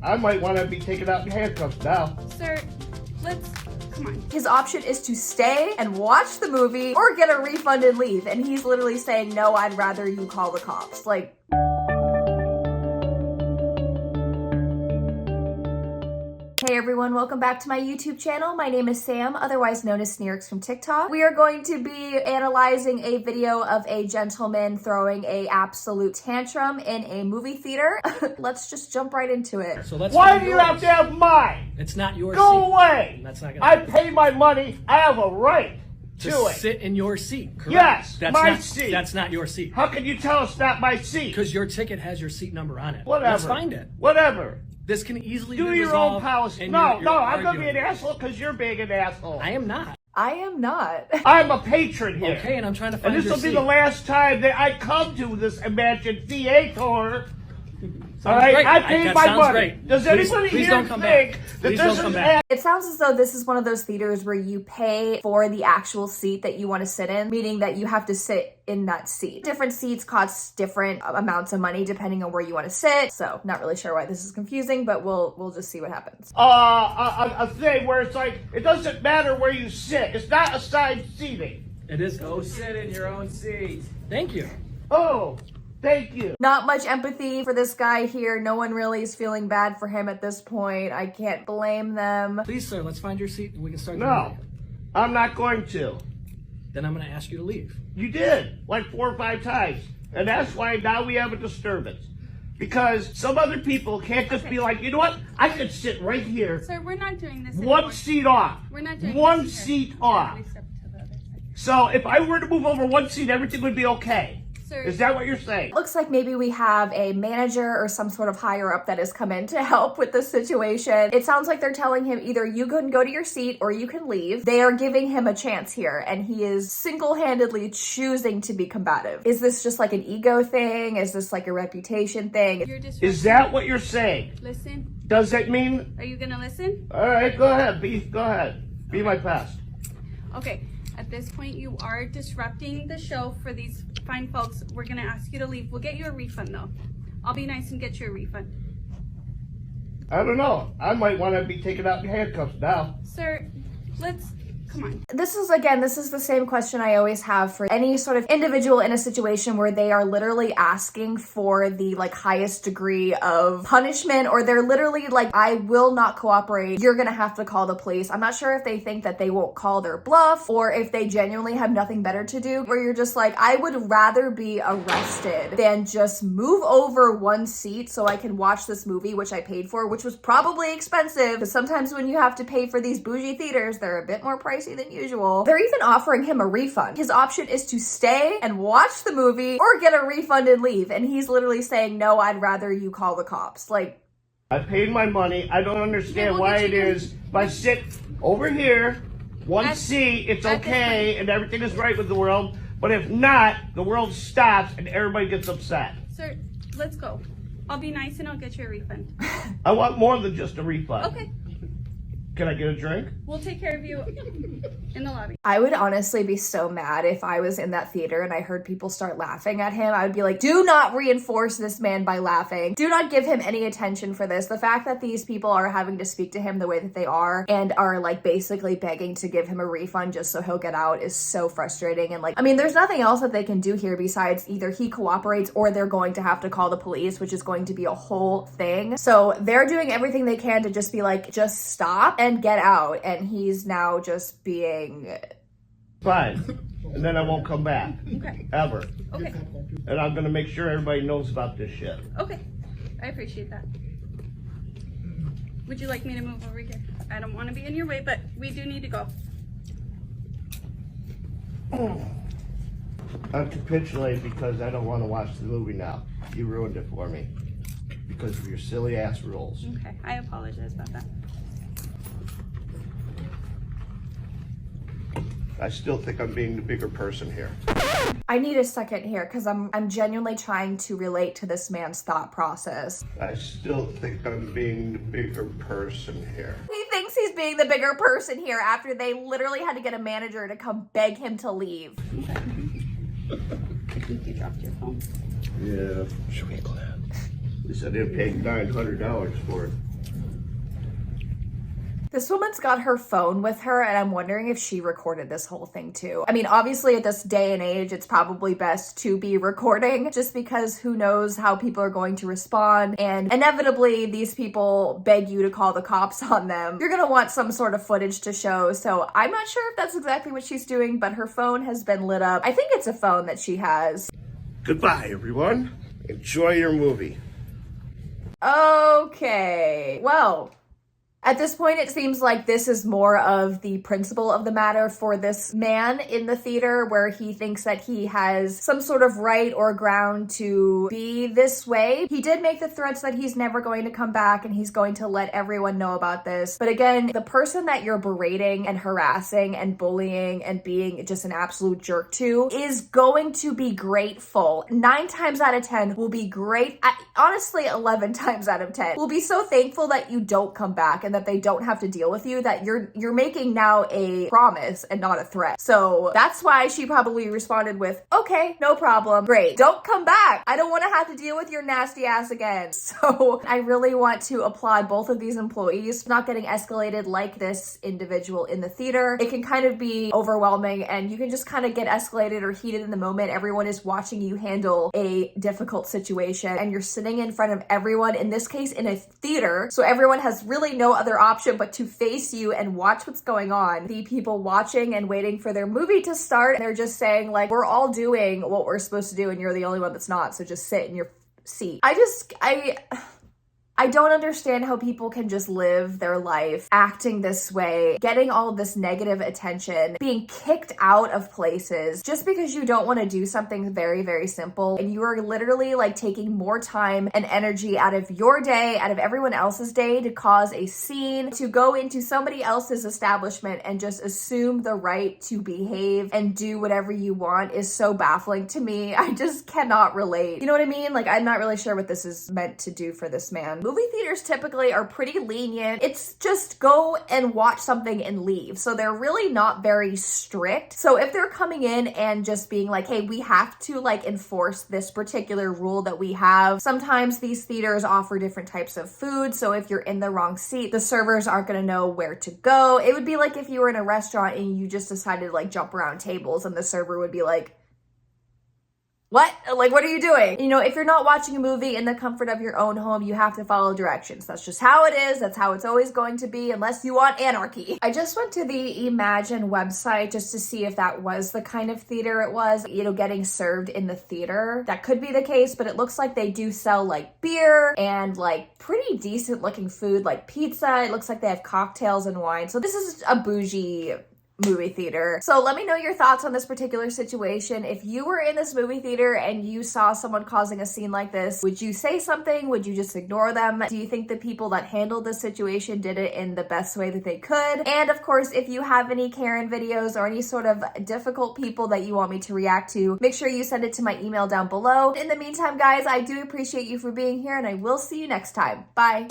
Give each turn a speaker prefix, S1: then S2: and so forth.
S1: I might want to be taken out in handcuffs now.
S2: Sir, come on.
S3: His option is to stay and watch the movie or get a refund and leave. And he's literally saying, no, I'd rather you call the cops. Like, hey everyone, welcome back to my YouTube channel. My name is Sam, otherwise known as Sneerix from TikTok. We are going to be analyzing a video of a gentleman throwing a absolute tantrum in a movie theater. Let's just jump right into it.
S4: So let's
S1: Why do you have to have mine?
S4: It's not your
S1: Go
S4: seat.
S1: away!
S4: That's not gonna
S1: I pay my money. I have a right to it.
S4: sit in your seat, correct?
S1: Yes,
S4: that's
S1: my
S4: not,
S1: seat.
S4: That's not your seat.
S1: How can you tell it's not my seat?
S4: Because your ticket has your seat number on it.
S1: Whatever.
S4: Let's find it.
S1: Whatever.
S4: This can easily
S1: Do
S4: be
S1: your
S4: resolved.
S1: own policy.
S4: in
S1: No,
S4: your
S1: I'm going to be an
S4: argument.
S1: asshole because you're being an asshole.
S4: I am not.
S3: I am not.
S1: I'm a patron here.
S4: Okay, and I'm trying to find
S1: And this
S4: your
S1: will be
S4: seat.
S1: the last time that I come to this imagined theater. All
S4: Sounds
S1: right,
S4: great.
S1: I paid
S4: That
S1: my
S4: sounds
S1: money.
S4: great.
S1: Does
S4: Please-
S1: anybody
S4: please
S1: here
S4: don't come
S1: think
S4: back.
S1: that
S4: Please
S1: this
S4: don't
S1: is
S4: come back.
S3: It sounds as though this is one of those theaters where you pay for the actual seat that you want to sit in, meaning that you have to sit in that seat. Different seats cost different amounts of money depending on where you want to sit. So not really sure why this is confusing, but we'll just see what happens.
S1: a thing where it's like it doesn't matter where you sit. It's not assigned seating.
S4: It is.
S5: Go sit in your own seat.
S4: Thank you.
S1: Oh, thank you.
S3: Not much empathy for this guy here. No one really is feeling bad for him at this point. I can't blame them.
S4: Please, sir, let's find your seat and we can start the
S1: No,
S4: movie.
S1: I'm not going to.
S4: Then I'm going to ask you to leave.
S1: You did, like 4 or 5 times. And that's why now we have a disturbance. Because some other people can't just be like, you know what? I could sit right here.
S2: Sir, we're not doing this
S1: One
S2: anymore.
S1: seat off.
S2: We're not doing
S1: One
S2: this.
S1: seat
S2: Here,
S1: off.
S2: we step to the other side.
S1: So if I were to move over one seat, everything would be okay.
S2: Sir,
S1: Is that what you're saying?
S3: Looks like maybe we have a manager or some sort of higher up that has come in to help with the situation. It sounds like they're telling him either you can go to your seat or you can leave. They are giving him a chance here and he is single-handedly choosing to be combative. Is this just like an ego thing? Is this like a reputation thing?
S2: you're disrupting.
S1: Is that what you're saying?
S2: Listen.
S1: Does that mean?
S2: Are you gonna listen?
S1: All right, go ahead. Go ahead. Be my pest.
S2: Okay. At this point, you are disrupting the show for these fine folks. We're gonna ask you to leave. We'll get you a refund though. I'll be nice and get you a refund.
S1: I don't know. I might want to be taken out in handcuffs now.
S2: Sir, come on.
S3: This is the same question I always have for any sort of individual in a situation where they are literally asking for the like highest degree of punishment, or they're literally like, I will not cooperate. You're gonna have to call the police. I'm not sure if they think that they won't call their bluff or if they genuinely have nothing better to do, where you're just like, I would rather be arrested than just move over one seat so I can watch this movie, which I paid for, which was probably expensive, because sometimes when you have to pay for these bougie theaters, they're a bit more pricey than usual. They're even offering him a refund. His option is to stay and watch the movie or get a refund and leave. And he's literally saying, no, I'd rather you call the cops. Like,
S1: I paid my money. I don't understand
S2: we'll
S1: why
S2: get
S1: it
S2: you your-
S1: is. If I sit over here, one
S2: At-
S1: seat, it's
S2: at this
S1: okay, and everything is right with the world. But if not, the world stops and everybody gets upset.
S2: Sir, let's go. I'll be nice and I'll get you a refund.
S1: I want more than just a refund.
S2: Okay.
S1: Can I get a drink?
S2: We'll take care of you in the lobby.
S3: I would honestly be so mad if I was in that theater and I heard people start laughing at him. I would be like, do not reinforce this man by laughing. Do not give him any attention for this. The fact that these people are having to speak to him the way that they are and are like basically begging to give him a refund just so he'll get out is so frustrating. And like, I mean, there's nothing else that they can do here besides either he cooperates or they're going to have to call the police, which is going to be a whole thing. So they're doing everything they can to just be like, just stop and get out, and he's now just being
S1: Fine. And then I won't come back.
S2: Okay.
S1: Ever.
S2: Okay.
S1: And I'm going to make sure everybody knows about this shit.
S2: Okay. I appreciate that. Would you like me to move over here? I don't want to be in your way, but we do need to go.
S1: I'm capitulating because I don't want to watch the movie now. You ruined it for me. Because of your silly ass rules.
S2: Okay. I apologize about that.
S1: I still think I'm being the bigger person here.
S3: I need a second here because I'm genuinely trying to relate to this man's thought process.
S1: I still think I'm being the bigger person here.
S3: He thinks he's being the bigger person here after they literally had to get a manager to come beg him to leave.
S2: I think you dropped your phone.
S1: Yeah.
S4: Should we call that?
S1: At least I didn't pay $900 for it.
S3: This woman's got her phone with her, and I'm wondering if she recorded this whole thing too. I mean, obviously at this day and age, it's probably best to be recording just because who knows how people are going to respond. And inevitably, these people beg you to call the cops on them. You're gonna want some sort of footage to show. So I'm not sure if that's exactly what she's doing, but her phone has been lit up. I think it's a phone that she has.
S1: Goodbye, everyone. Enjoy your movie.
S3: Okay, well, at this point, it seems like this is more of the principle of the matter for this man in the theater, where he thinks that he has some sort of right or ground to be this way. He did make the threats that he's never going to come back and he's going to let everyone know about this. But again, the person that you're berating and harassing and bullying and being just an absolute jerk to is going to be grateful. 9 times out of 10 will be great. Honestly, 11 times out of 10 will be so thankful that you don't come back and that they don't have to deal with you, that you're making now a promise and not a threat. So that's why she probably responded with, okay, no problem, great, don't come back, I don't want to have to deal with your nasty ass again. So I really want to applaud both of these employees for not getting escalated like this individual in the theater. It can kind of be overwhelming and you can just kind of get escalated or heated in the moment. Everyone is watching you handle a difficult situation and you're sitting in front of everyone, in this case in a theater, so everyone has really no other option but to face you and watch what's going on. The people watching and waiting for their movie to start, and they're just saying like, we're all doing what we're supposed to do and you're the only one that's not, so just sit in your seat. I don't understand how people can just live their life acting this way, getting all of this negative attention, being kicked out of places just because you don't want to do something very, very simple. And you are literally like taking more time and energy out of your day, out of everyone else's day to cause a scene, to go into somebody else's establishment and just assume the right to behave and do whatever you want is so baffling to me. I just cannot relate. You know what I mean? Like, I'm not really sure what this is meant to do for this man. Movie theaters typically are pretty lenient. It's just go and watch something and leave. So they're really not very strict. So if they're coming in and just being like, hey, we have to like enforce this particular rule that we have. Sometimes these theaters offer different types of food. So if you're in the wrong seat, the servers aren't going to know where to go. It would be like if you were in a restaurant and you just decided to like jump around tables and the server would be like, what? Like, what are you doing? You know, if you're not watching a movie in the comfort of your own home, you have to follow directions. That's just how it is. That's how it's always going to be, unless you want anarchy. I just went to the Imagine website just to see if that was the kind of theater it was, you know, getting served in the theater. That could be the case, but it looks like they do sell like beer and like pretty decent looking food, like pizza. It looks like they have cocktails and wine. So this is a bougie movie theater. So let me know your thoughts on this particular situation. If you were in this movie theater and you saw someone causing a scene like this, would you say something? Would you just ignore them? Do you think the people that handled this situation did it in the best way that they could? And of course, if you have any Karen videos or any sort of difficult people that you want me to react to, make sure you send it to my email down below. In the meantime, guys, I do appreciate you for being here and I will see you next time. Bye.